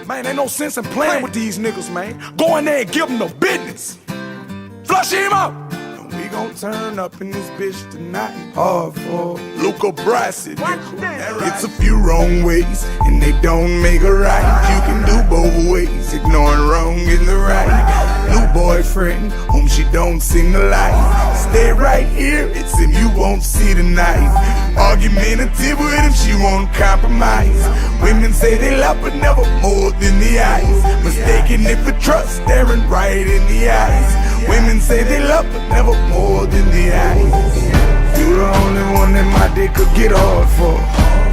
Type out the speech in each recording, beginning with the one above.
Man, ain't no sense in playing with these niggas, man. Go in there and give them the business. Flush him out. And we gon' turn up in this bitch tonight. Hard for Luca Brasi. It's a few wrong ways, and they don't make it right. You can do both ways, ignoring wrong in the right. New boyfriend, whom she don't seem to like. Stay right here, it's him you won't see tonight. Argumentative with him, she won't compromise. Women say they love but never more than the eyes. Mistaken it for trust, staring right in the eyes. Women say they love but never more than the eyes. You the only one that my dick could get hard for.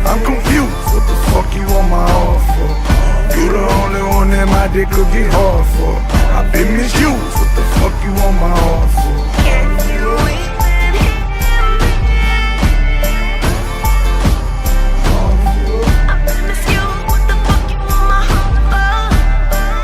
I'm confused, what the fuck you on my heart for? You the only one that my dick could get hard for. I've been misused, what the fuck you on my heart for? Can you even hear me? I've been misused, what the fuck you on my heart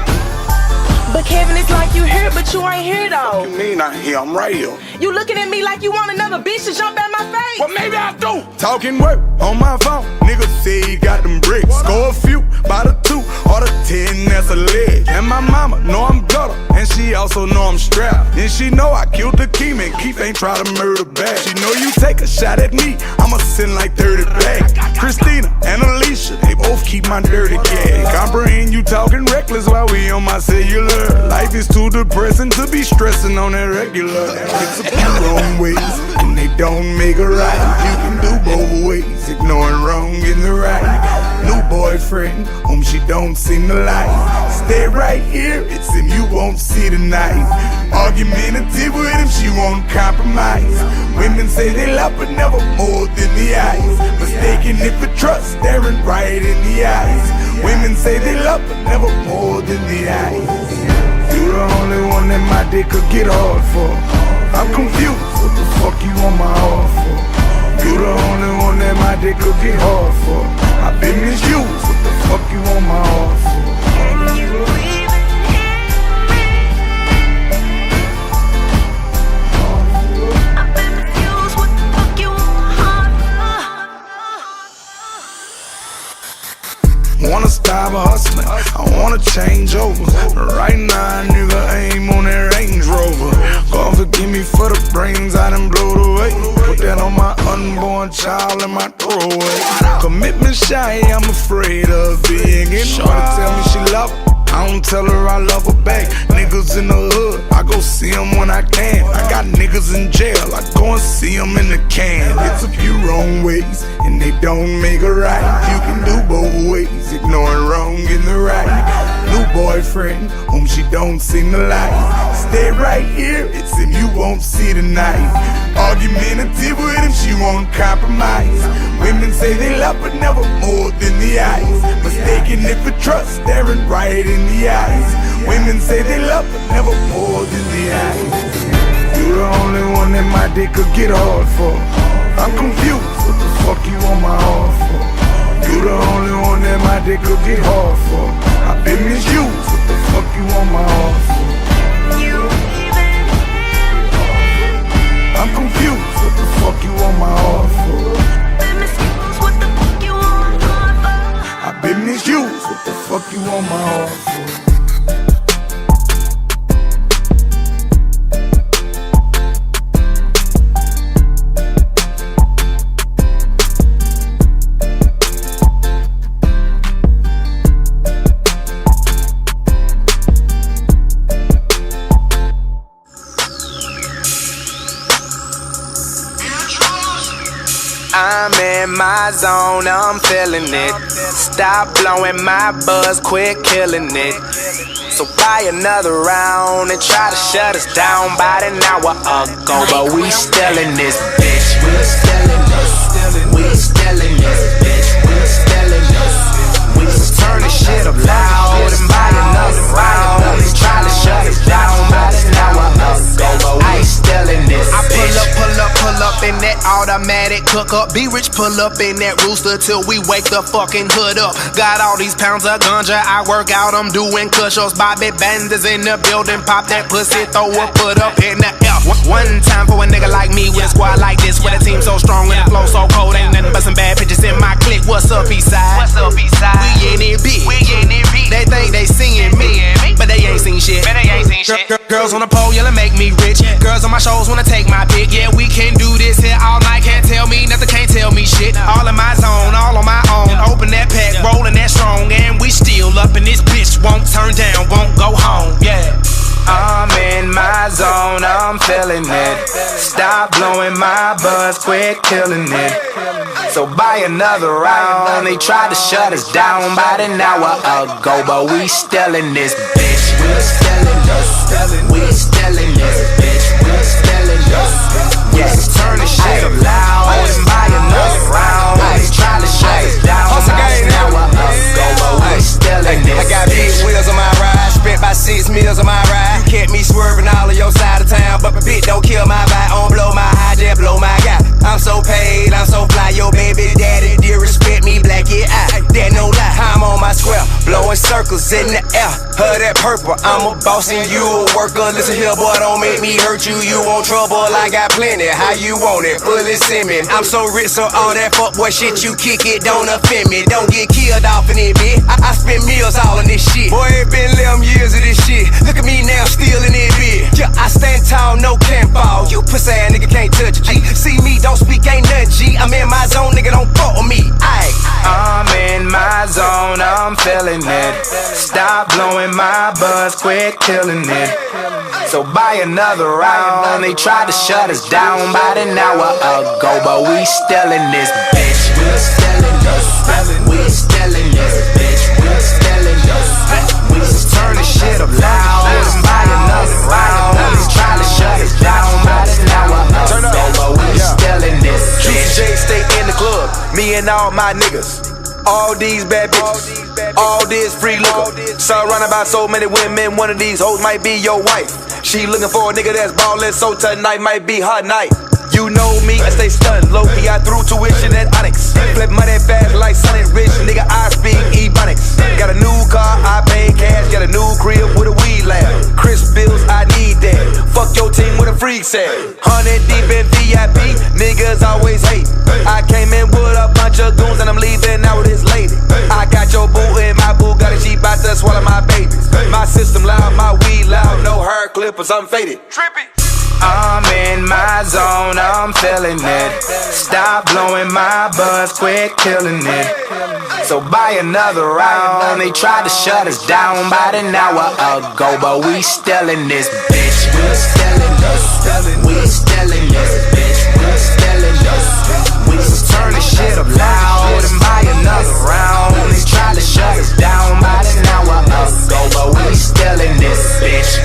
for? But Kevin, it's like you here, but you ain't here though. What you mean I here? I'm right here. You looking at me like you want another bitch to jump at my face. Well, maybe I do. Talking work on my phone. Niggas say he got them bricks. Score a few, by the 2 or the 10, that's a leg. And my mama know I'm gutter, and she also know I'm strapped. And she know I killed the Keem, and Keith ain't try to murder back. She know you take a shot at me, I'ma send like 30 back. Christina and Alicia, they both keep my dirty gag. Comprehend you talking reckless while we on my cellular. Life is too depressing to be stressing on that regular. It's a few wrong ways, and they don't make it right. You can do both ways, ignoring wrong in the right. New boyfriend, whom she don't seem to like. Stay right here, it's him you won't see tonight. Argumentative with him, she won't compromise. Women say they love but never more than the eyes. Mistaken it for trust, staring right in the eyes. Women say they love but never more than the eyes. You the only one that my dick could get hard for. I'm confused, what the fuck you on my heart for? You the only one that my dick could get hard for. I've been misused, what the fuck you on my heart for? Can you even hear me? I've been misused, what the fuck you on my heart for? Wanna stop hustling, I wanna change over. Right now, nigga, aim on that Range Rover. God forgive me for the brains I done blowed away. Put that on my unborn child and my throwaway. Commitment shy, I'm afraid of being in. Shorty tell me she love her, I don't tell her I love her back. Niggas in the hood, I go see them when I can. I got niggas in jail, I go and see them in the can. It's a few wrong ways, and they don't make it right. You can do both ways, ignoring wrong in the right. New boyfriend, whom she don't seem to like. Stay right here, it's him you won't see tonight. Argumentative with him, she won't compromise. Women say they love but never more than the eyes. Mistaken it for trust, staring right in the eyes. Women say they love but never more than the eyes. You the only one that my dick could get hard for. I'm confused, what the fuck you on my heart for? You the only one that my dick could get hard for. I've been misused, what the fuck you on my heart for? You even hear me? I'm confused, what the fuck you on my heart for? Been misused, what the fuck you on my heart for? I've been misused, what the fuck you on my heart for? I'm in my zone, I'm feeling it. Stop blowing my buzz, quit killing it. So buy another round and try to shut us down about an hour ago. But we still in this bitch, we still in this. We still in this bitch, we still in this. We just turn the shit up loud and buy another round and try to shut us down about an hour ago. But I ain't still in this. I pull up in that automatic cook up. Be rich, pull up in that rooster till we wake the fucking hood up. Got all these pounds of ganja, I work out, I'm doing push-ups. Bobby Banders in the building, pop that pussy, throw a put up in the air. One time for a nigga like me with a squad like this, with a team so strong and the flow so cold. Ain't nothing but some bad bitches in my clique. What's up, Eastside? What's up, Eastside? We in it big. They think Girls on the pole yelling make me rich. Girls on my shows wanna take my pick. Yeah, we can do this here all night. Can't tell me nothing, can't tell me shit. All in my zone, all on my own. Open that pack, rolling that strong, and we still up in this bitch. Won't turn down, won't go home. Yeah. I'm in my zone, I'm feeling it. Stop blowing my buzz, quit killing it. So buy another round. They tried to shut us down about an hour ago, but we still in this bitch. We still in this. We still in this bitch. We still in this. Yes, turn the shit up loud and buy another round. They tried to shut us down about an hour ago, but we still in this. I got big wheels on my ride, spent about 6 meals on my ride. You kept me swerving all of your side of town, but my bitch don't kill my vibe. On blow my high, just blow my guy. I'm so paid, I'm so fly, your baby daddy dear respect me, black yeah I. That no lie, I'm on my square, blowing circles in the air. Her that purple, I'm a boss and you a worker. Listen here, boy, don't make me hurt you. You want trouble, I got plenty. How you want it? Bullets in me. I'm so rich, so all that fuckboy shit you kick it don't offend me. Don't get killed off in it, bitch. I spend meals all in this shit. Boy, it been 11 years of this shit. Look at me now, still in it, bitch. Yeah, I stand tall, no can't fall. You pussy ass nigga can't touch a G. See me, don't speak, ain't nothing G. I'm in my zone, nigga, don't fuck with me. I'm in my zone, I'm feeling it. Stop blowing my buzz, quit killing it. So buy another round. They tried to shut us down about an hour ago, but we still in this bitch. We still in this. We still in this bitch. We still in this. We just turn the shit up loud and buy another round. They tried to shut us down about an hour ago, but we still in this bitch. J stay in the club, me and all my niggas. All these bad bitches, all this free liquor. Surrounded by so many women, one of these hoes might be your wife. She looking for a nigga that's ballin', so tonight might be her night. You know me, I stay stunned, low-key, I threw tuition at Onyx. Flip money fast like Sonic Rich, nigga, I speak Ebonics. Got a new car, I pay cash, got a new crib with a weed lab. Crisp bills, I need that. Fuck your team with a freak set. 100 deep in VIP, niggas always hate. I came in with a bunch of goons and I'm leaving out with this lady. I got your boo in my Bugatti, she bout to swallow my babies. My system loud, my weed loud, no hair clippers, I'm faded. Trippy. I'm in my zone, I'm feeling it. Stop blowing my buzz, quit killing it. So buy another round. They tried to shut us down about an hour ago, but we still in this bitch. We still in this. We still in this bitch. We still in this. We just turn the shit up loud and buy another round. They tried to shut us down about an hour ago, but we still in this bitch.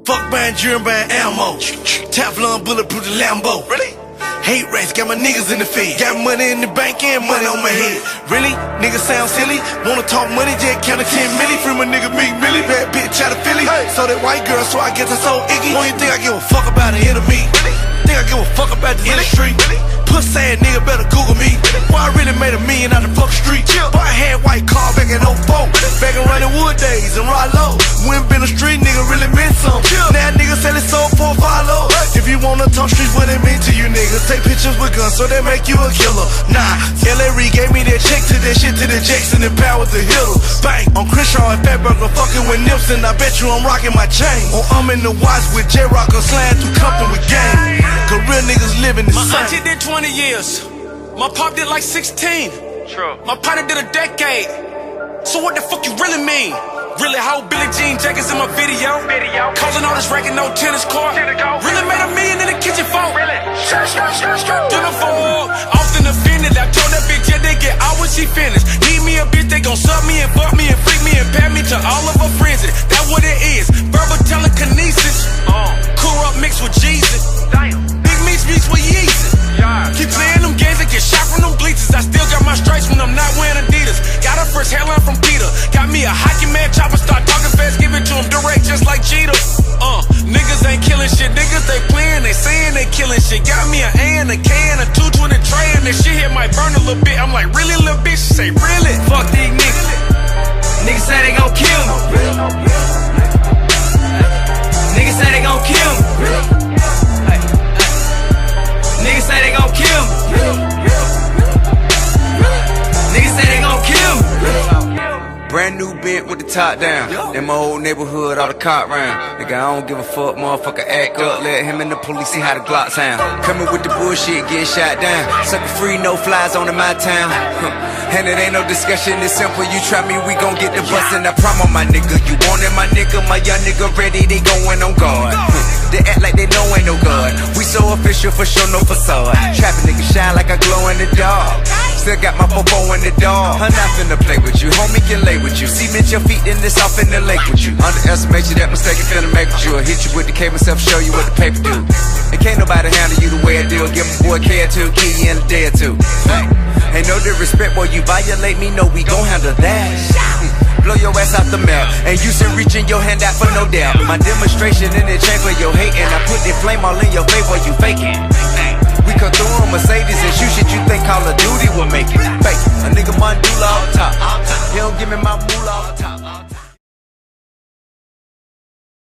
Fuck buying jewelry, buying ammo. Teflon bulletproof the Lambo. Really? Hate race, got my niggas in the feed. Got money in the bank and money on my head. Really? Niggas sound silly. Wanna talk money, just count to 10 milli. Free my nigga Meek Millie. Bad bitch out of Philly. So that white girl, so I guess I so iggy. Don't you think I give a fuck about the enemy? Think I give a fuck about the industry? Pussy ass nigga better Google me. Boy, I really made $1 million out the fuck street. Boy, I had white car back in 04. Back in running wood days and ride low. When been a street nigga really meant something. Now niggas sell it sold for follow. If you wanna talk streets, what it mean to you niggas? Take pictures with guns so they make you a killer. Nah, Larry gave me that check to that shit to the Jackson and Power the Hitter. Bang, on Crenshaw and Fatburger fucking with Nipson. I bet you I'm rocking my chain. Or I'm in the watch with J-Rock or sliding through Compton with gang. Cause real niggas living the same. My auntie did 20 years. My pop did like 16. True. My partner did a decade. So what the fuck you really mean? Really how Billie Jean Jackets in my video? Causing all this wrecking no tennis court. Really made $1 million in the kitchen phone. Really? Uniform. Often offended. I told that bitch yeah they get out when she finished. Need me a bitch, they gon' suck me and fuck me and freak me and pat me to all of her friends. That's what it is. Verbal telekinesis. Corrupt mixed with Jesus. Big meats mixed with Yeezy. Keep playing them games and get shot from them bleachers. I still got my stripes when I'm not wearing Adidas. Got a first hairline from Peter. Got me a hockey man chopper, start talking fast, give it to him direct just like Cheetah. Niggas ain't killing shit. Niggas they playing, they saying they killing shit. Got me an A and a K and a 220 tray and this shit here might burn a little bit. I'm like, really, little bitch? She say, really? Fuck these niggas. Niggas say they gon' kill me. Niggas say they gon' kill me. Niggas say they gon' kill me. Niggas say they gon' kill me. new bent with the top down. In my whole neighborhood, all the cop round. Nigga, I don't give a fuck, motherfucker, act up. Let him and the police see how the Glock sound. Coming with the bullshit, getting shot down. Sucker free, no flies on in my town. And it ain't no discussion, it's simple. You try me, we gon' get the bust. And I promise my nigga, you want it, my nigga. My young nigga ready, they going on guard. They act like they know ain't no God. We so official, for sure, no facade. Trapping nigga shine like I glow in the dark. Still got my popo in the dog. I'm not finna play with you, homie can lay with you. Cement your feet, then it's off in the lake with you. Underestimate you, that mistake you finna make with you. I'll hit you with the K myself, show you what the paper do. And can't nobody handle you the way I do. Give my boy K2, key in a day or two. Ain't no disrespect, boy, you violate me, no, we gon' handle that. Blow your ass out the map, and you still reaching your hand out for no doubt. My demonstration in the chamber, your hate, and I put the flame all in your face while you faking. We come through on Mercedes and shoot shit you think Call of Duty will make it. Fake, a nigga mandula off top. He don't give me my moolah off top.